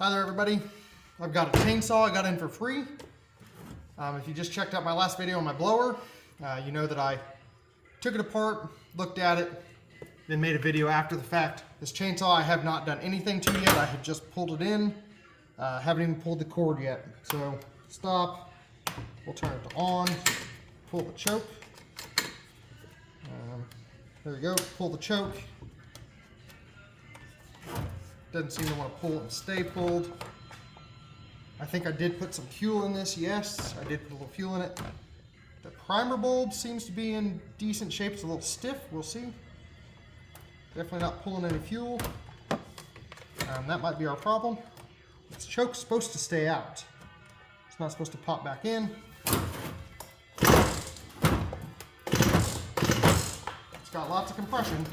Hi there everybody. I've got a chainsaw I got in for free. If you just checked out my last video on my blower, you know that I took it apart, looked at it, then made a video after the fact. This chainsaw I have not done anything to yet. I have just pulled it in. Haven't even pulled the cord yet. So stop, we'll turn it to on, pull the choke. There you go, pull the choke. Doesn't seem to want to pull and stay pulled. I think I did put some fuel in this, yes. I did put a little fuel in it. The primer bulb seems to be in decent shape. It's a little stiff, we'll see. Definitely not pulling any fuel. That might be our problem. This choke's supposed to stay out. It's not supposed to pop back in. It's got lots of compression.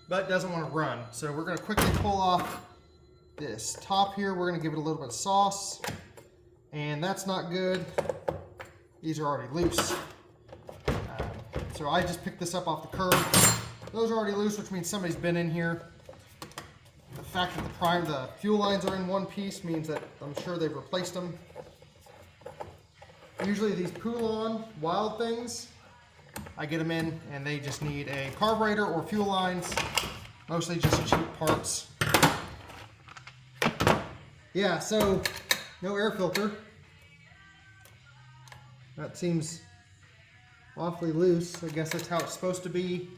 But doesn't want to run. So we're going to quickly pull off this top here. We're going to give it a little bit of sauce. And that's not good. These are already loose. So I just picked this up off the curb. Those are already loose, which means somebody's been in here. The fact that the fuel lines are in one piece means that I'm sure they've replaced them. Usually these Poulan Wild Things, I get them in and they just need a carburetor or fuel lines, mostly just cheap parts. Yeah, so no air filter. That seems awfully loose. I guess that's how it's supposed to be.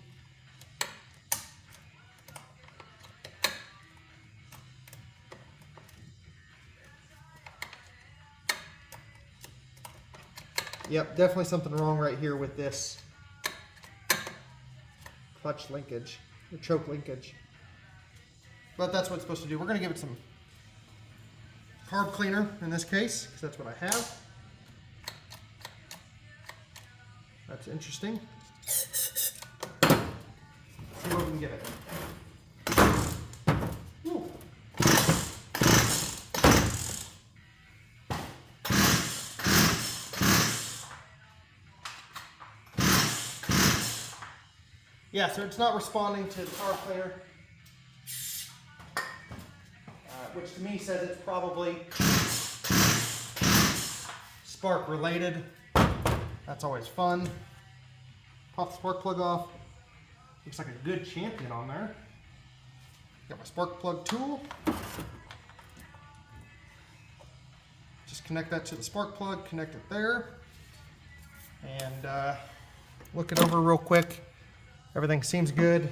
Yep, definitely something wrong right here with this clutch linkage, or choke linkage. But that's what it's supposed to do. We're going to give it some carb cleaner in this case, because that's what I have. That's interesting. See what we can give it. Woo. Yeah, so it's not responding to the carb cleaner, which to me says it's probably spark related. That's always fun. Pop the spark plug off. Looks like a good champion on there. Got my spark plug tool. Just connect that to the spark plug, connect it there. And look it over real quick. Everything seems good.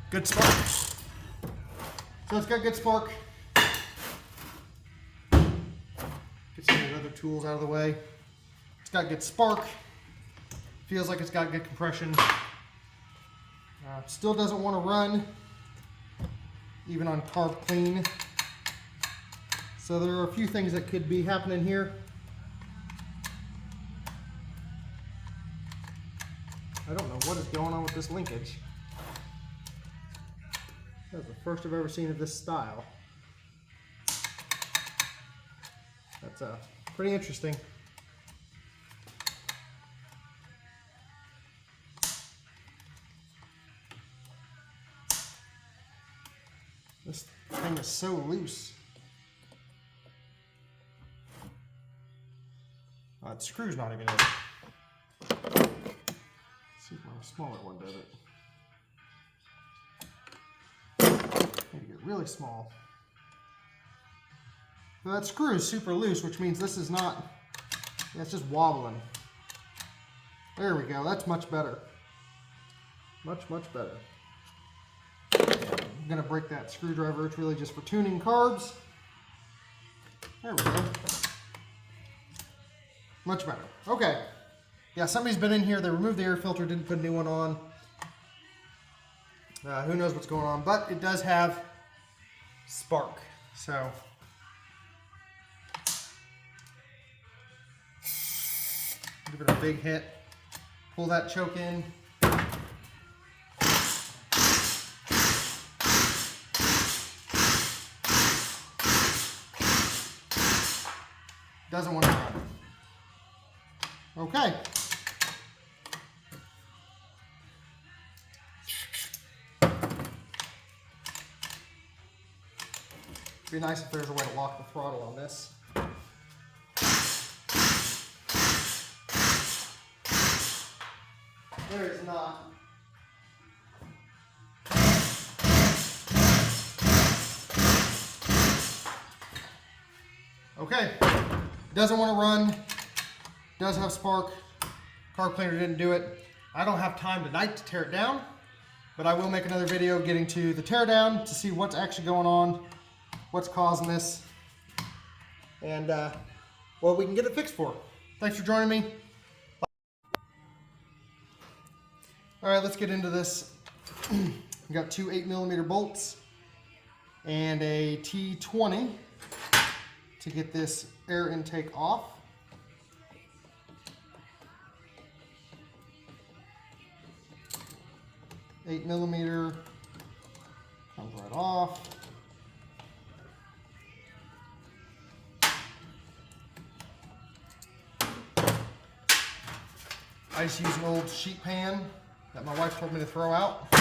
Good spark. So it's got good spark. Get some of the other tools out of the way. It's got good spark. Feels like it's got good compression. Still doesn't want to run, even on carb clean. So there are a few things that could be happening here. I don't know what is going on with this linkage. That's the first I've ever seen of this style. That's pretty interesting. This thing is so loose. The screw's not even in. Let's see if my smaller one does it. Maybe get really small. So that screw is super loose, which means this is not, yeah, it's just wobbling. There we go, that's much better. Much, much better. I'm gonna break that screwdriver. It's really just for tuning carbs. There we go. Much better. Okay. Yeah, somebody's been in here. They removed the air filter, didn't put a new one on. Who knows what's going on, but it does have spark. So give it a big hit. Pull that choke in. Doesn't want to run. Okay. It'd be nice if there's a way to lock the throttle on this. There is not. Okay, doesn't want to run, does have spark, carb cleaner didn't do it. I don't have time tonight to tear it down, but I will make another video getting to the tear down to see what's actually going on, what's causing this, and what we can get it fixed for. Thanks for joining me. All right, let's get into this. We got two 8mm bolts and a T20 to get this air intake off. Eight millimeter comes right off. I just use an old sheet pan that my wife told me to throw out.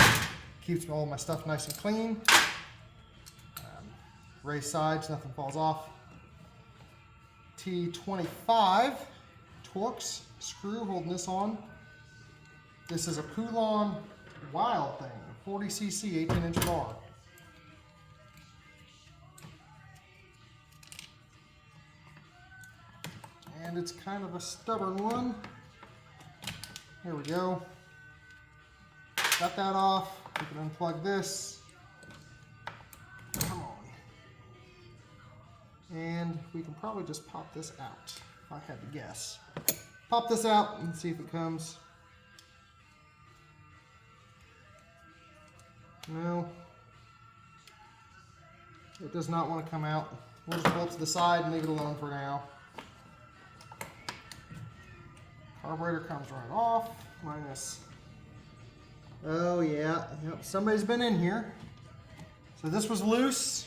Keeps all my stuff nice and clean. Raised sides, nothing falls off. T25 Torx screw holding this on. This is a Poulan Wild Thing, 40cc, 18-inch bar. And it's kind of a stubborn one. There we go. Got that off. We can unplug this. Come on. And we can probably just pop this out, if I had to guess. Pop this out and see if it comes. No. It does not want to come out. We'll just bolt to the side and leave it alone for now. Carburetor comes right off. Minus. Oh yeah, yep, somebody's been in here. So this was loose.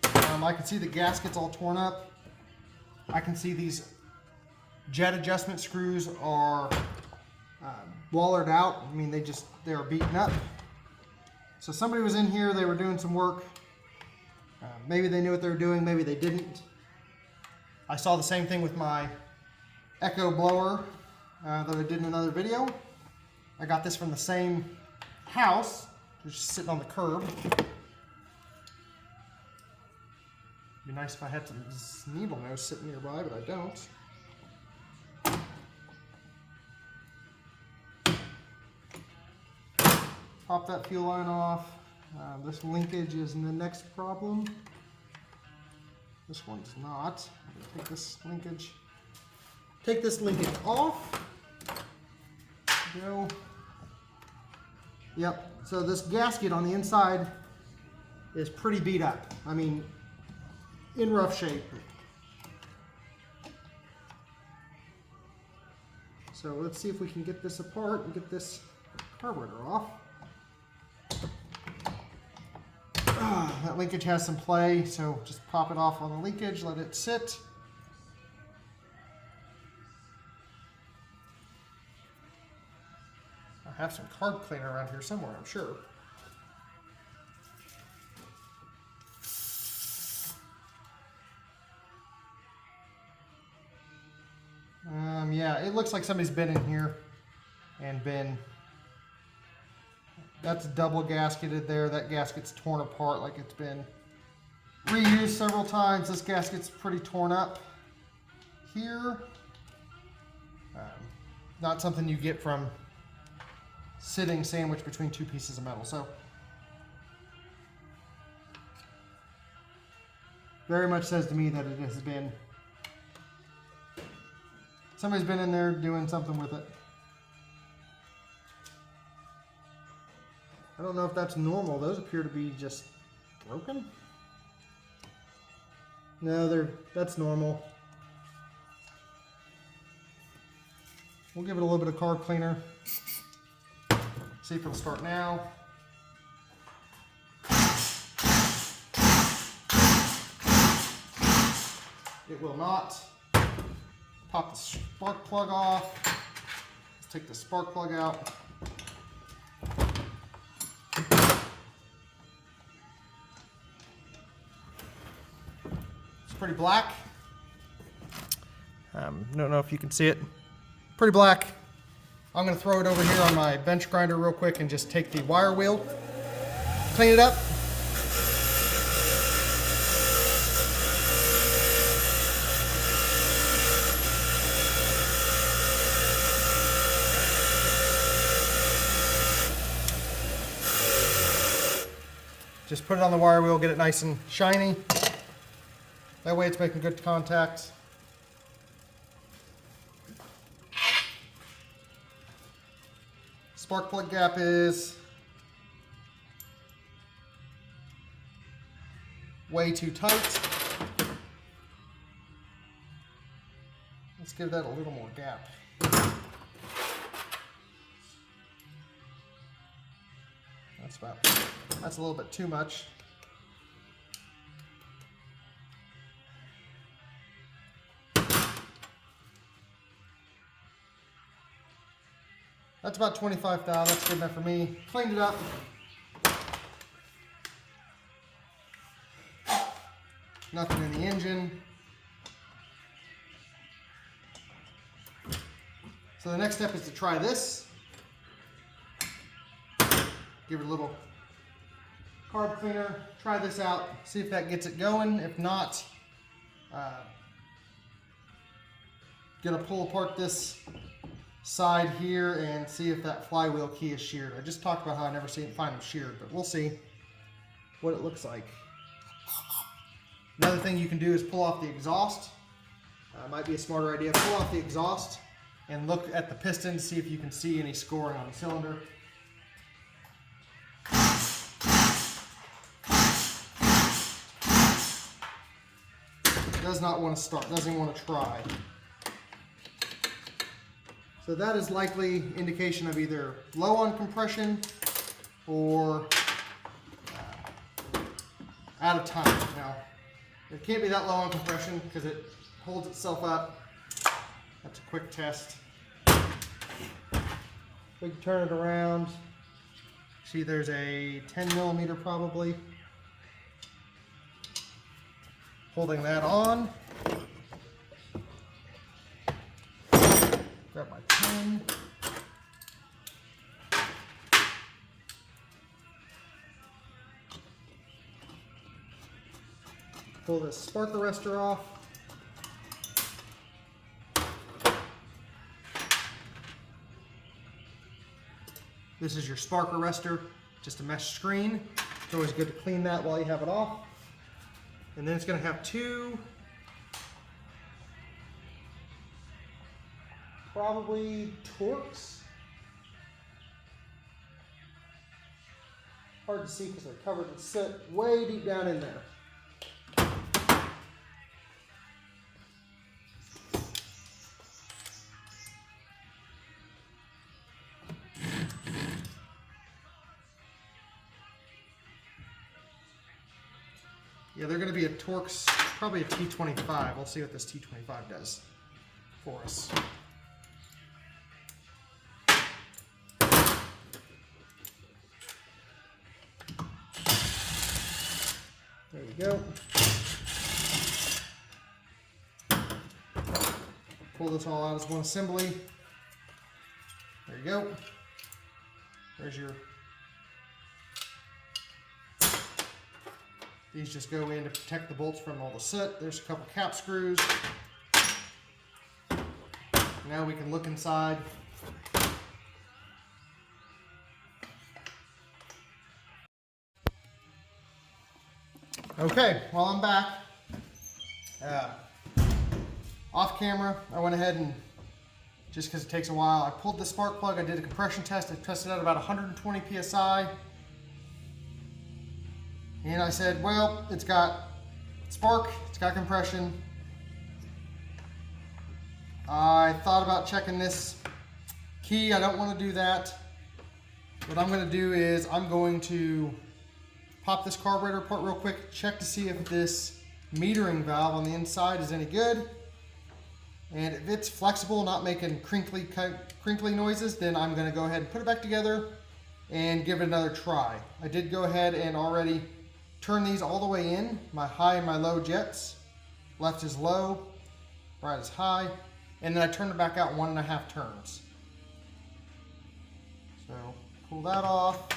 I can see the gasket's all torn up. I can see these jet adjustment screws are wallered out. I mean, they are beaten up. So somebody was in here, they were doing some work. Maybe they knew what they were doing, maybe they didn't. I saw the same thing with my Echo blower that I did in another video. I got this from the same house, just sitting on the curb. Be nice if I had this needle nose sitting nearby, but I don't. Pop that fuel line off. This linkage is the next problem. This one's not. I'm gonna take this linkage off. There we go. Yep, so this gasket on the inside is pretty beat up. I mean, in rough shape. So let's see if we can get this apart and get this carburetor off. That linkage has some play, so just pop it off on the linkage, let it sit. I have some carb cleaner around here somewhere, I'm sure. Yeah, it looks like somebody's been in here and that's double gasketed there. That gasket's torn apart like it's been reused several times. This gasket's pretty torn up here. Not something you get from sitting sandwiched between two pieces of metal. So very much says to me that it has been, somebody's been in there doing something with it. I don't know if that's normal. Those appear to be just broken. No, that's normal. We'll give it a little bit of carb cleaner. See if it'll start now. It will not. pop the spark plug off. Let's take the spark plug out. It's pretty black. Don't know if you can see it. Pretty black. I'm going to throw it over here on my bench grinder real quick and just take the wire wheel, clean it up. Just put it on the wire wheel, get it nice and shiny. That way it's making good contact. Spark plug gap is way too tight. Let's give that a little more gap. That's a little bit too much. That's about 25 thou. That's good enough for me. Cleaned it up. Nothing in the engine. So the next step is to try this. Give it a little carb cleaner. Try this out. See if that gets it going. If not, gonna pull apart this side here and see if that flywheel key is sheared. I just talked about how I never find them sheared, but we'll see what it looks like. Another thing you can do is pull off the exhaust. Might be a smarter idea. Pull off the exhaust and look at the piston to see if you can see any scoring on the cylinder. Does not want to start, doesn't even want to try. So that is likely indication of either low on compression or out of time. Now, it can't be that low on compression because it holds itself up. That's a quick test. We can turn it around. See, there's a 10 millimeter probably. Holding that on. Grab my pen. Pull this spark arrestor off. This is your spark arrestor, just a mesh screen. It's always good to clean that while you have it off. And then it's going to have two, probably Torx. Hard to see because they're covered in soot way deep down in there. Yeah, they're going to be a Torx, probably a T25. We'll see what this T25 does for us. There you go. Pull this all out as one assembly. There you go. There's your... These just go in to protect the bolts from all the soot. There's a couple cap screws. Now we can look inside. Okay, well, I'm back. Off camera, I went ahead and, just because it takes a while, I pulled the spark plug. I did a compression test. I tested out about 120 PSI. And I said, well, it's got spark, it's got compression. I thought about checking this key. I don't want to do that. What I'm going to do is I'm going to pop this carburetor apart real quick, check to see if this metering valve on the inside is any good. And if it's flexible, not making crinkly noises, then I'm gonna go ahead and put it back together and give it another try. I did go ahead and already turn these all the way in, my high and my low jets. Left is low, right is high, and then I turned it back out 1.5 turns. So pull that off,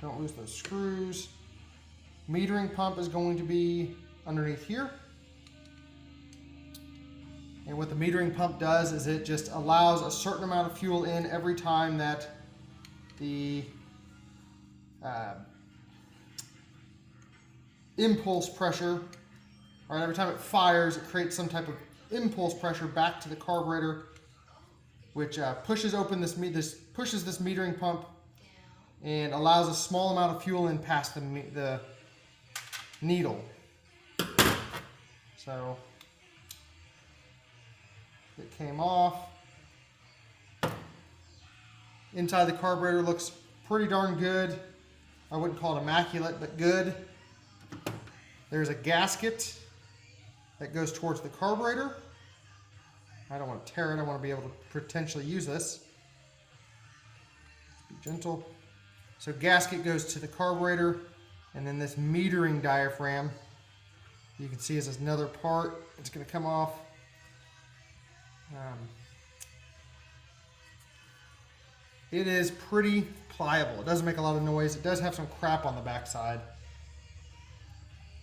don't lose those screws. Metering pump is going to be underneath here. And what the metering pump does is it just allows a certain amount of fuel in every time that the impulse pressure, or every time it fires, it creates some type of impulse pressure back to the carburetor, which pushes this metering pump and allows a small amount of fuel in past the needle. So it came off. Inside the carburetor looks pretty darn good. I wouldn't call it immaculate, but good. There's a gasket that goes towards the carburetor. I don't want to tear it. I want to be able to potentially use this. Be gentle. So gasket goes to the carburetor, and then this metering diaphragm, you can see is another part. It's going to come off. It is pretty pliable. It doesn't make a lot of noise. It does have some crap on the backside,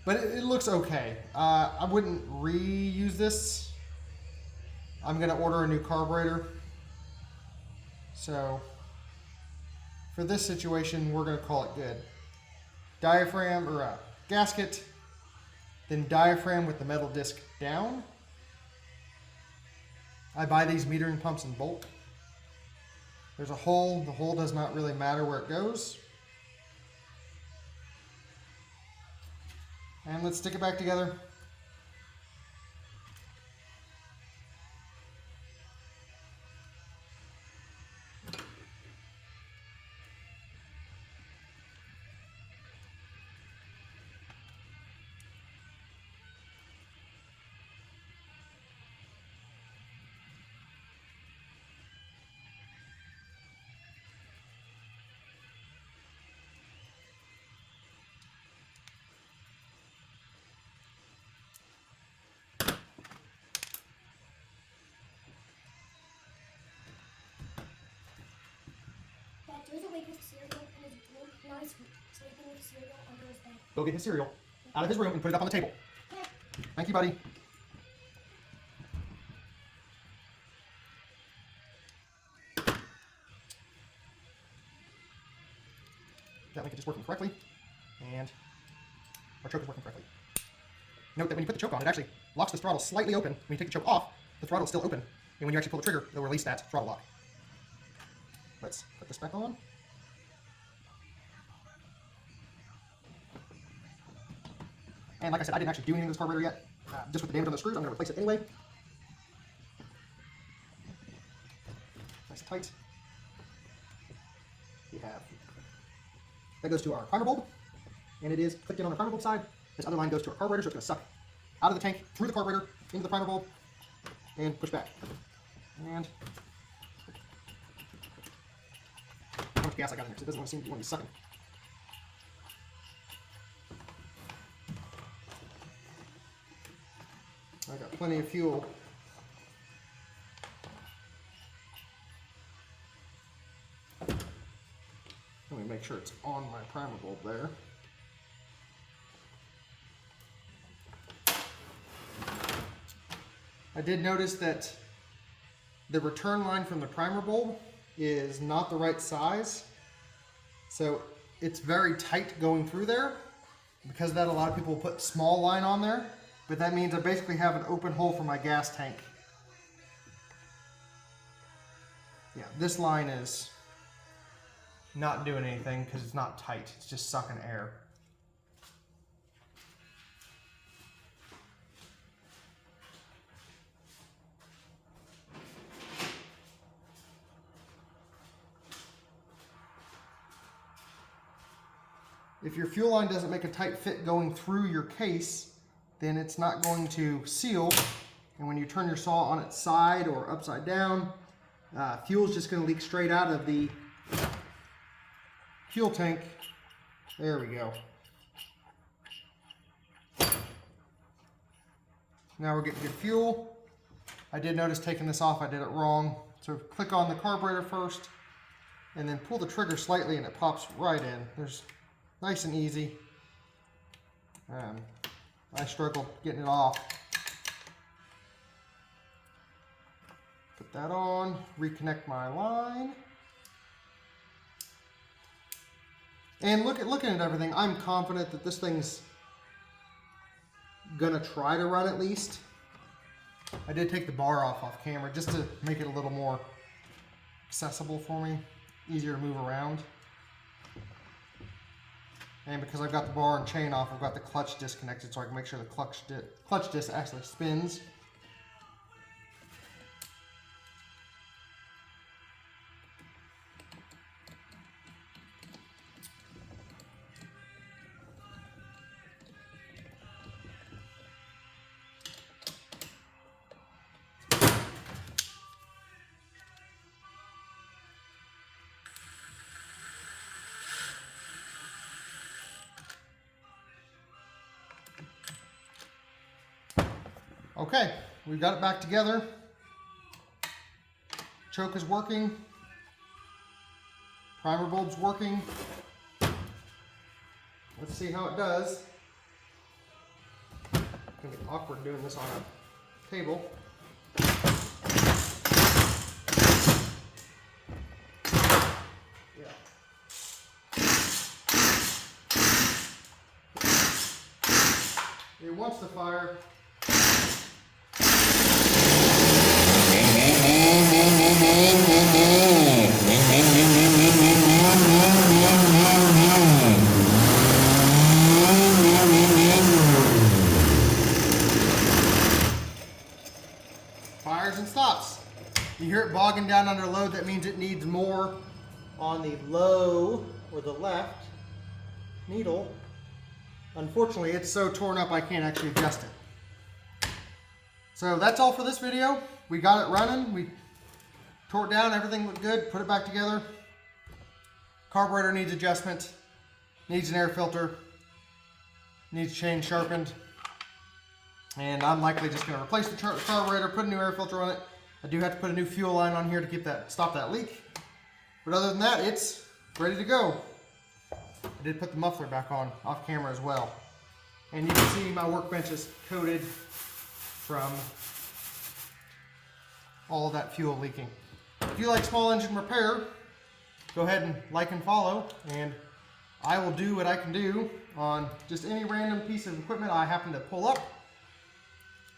but it looks okay. I wouldn't reuse this. I'm going to order a new carburetor. So for this situation, we're going to call it good. Diaphragm or gasket, then diaphragm with the metal disc down. I buy these metering pumps in bulk. There's a hole. The hole does not really matter where it goes. And let's stick it back together. There's a wake with cereal and his blue. Now he's sleeping with cereal under his bed. Go get his cereal out of his room and put it up on the table. Okay. Thank you, buddy. That link is just working correctly, and our choke is working correctly. Note that when you put the choke on, it actually locks the throttle slightly open. When you take the choke off, the throttle is still open, and when you actually pull the trigger, it'll release that throttle lock. Let's put this back on. And like I said, I didn't actually do anything to this carburetor yet. Just with the damage on the screws, I'm going to replace it anyway. Nice and tight. We have, that goes to our primer bulb, and it is clipped in on the primer bulb side. This other line goes to our carburetor, so it's going to suck out of the tank, through the carburetor, into the primer bulb, and push back. And how much gas I got in there, because it doesn't want to seem to be sucking. I got plenty of fuel. Let me make sure it's on my primer bulb there. I did notice that the return line from the primer bulb is not the right size. So it's very tight going through there. Because of that, a lot of people will put small line on there. But that means I basically have an open hole for my gas tank. Yeah, this line is not doing anything because it's not tight. It's just sucking air. If your fuel line doesn't make a tight fit going through your case, then it's not going to seal And when you turn your saw on its side or upside down, fuel's just going to leak straight out of the fuel tank. There we go. Now we're getting good fuel. I did notice taking this off, I did it wrong. So click on the carburetor first and then pull the trigger slightly and it pops right in. There's nice and easy. I struggled getting it off. Put that on, reconnect my line. And looking at everything, I'm confident that this thing's gonna try to run at least. I did take the bar off camera just to make it a little more accessible for me, easier to move around. And because I've got the bar and chain off, I've got the clutch disconnected so I can make sure the clutch disc actually spins. Okay, we've got it back together. Choke is working. Primer bulb's working. Let's see how it does. It's gonna be awkward doing this on a table. Yeah. It wants to fire. Fires and stops. You hear it bogging down under load, that means it needs more on the low or the left needle. Unfortunately, it's so torn up I can't actually adjust it. So that's all for this video. We got it running. We tore it down, everything looked good, put it back together. Carburetor needs adjustment, needs an air filter, needs chain sharpened. And I'm likely just gonna replace the carburetor, put a new air filter on it. I do have to put a new fuel line on here to stop that leak. But other than that, it's ready to go. I did put the muffler back on off camera as well. And you can see my workbench is coated from all of that fuel leaking. If you like small engine repair, go ahead and like and follow, and I will do what I can do on just any random piece of equipment I happen to pull up.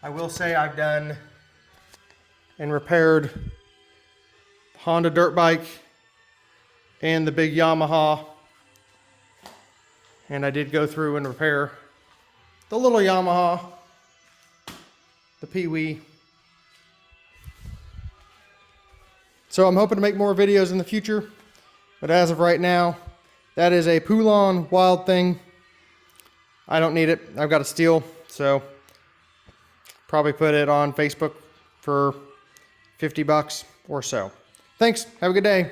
I will say I've done and repaired Honda dirt bike and the big Yamaha, and I did go through and repair the little Yamaha, the Pee-wee. So I'm hoping to make more videos in the future, but as of right now, that is a Poulan Wild Thing. I don't need it. I've got a steel, so probably put it on Facebook for $50 or so. Thanks. Have a good day.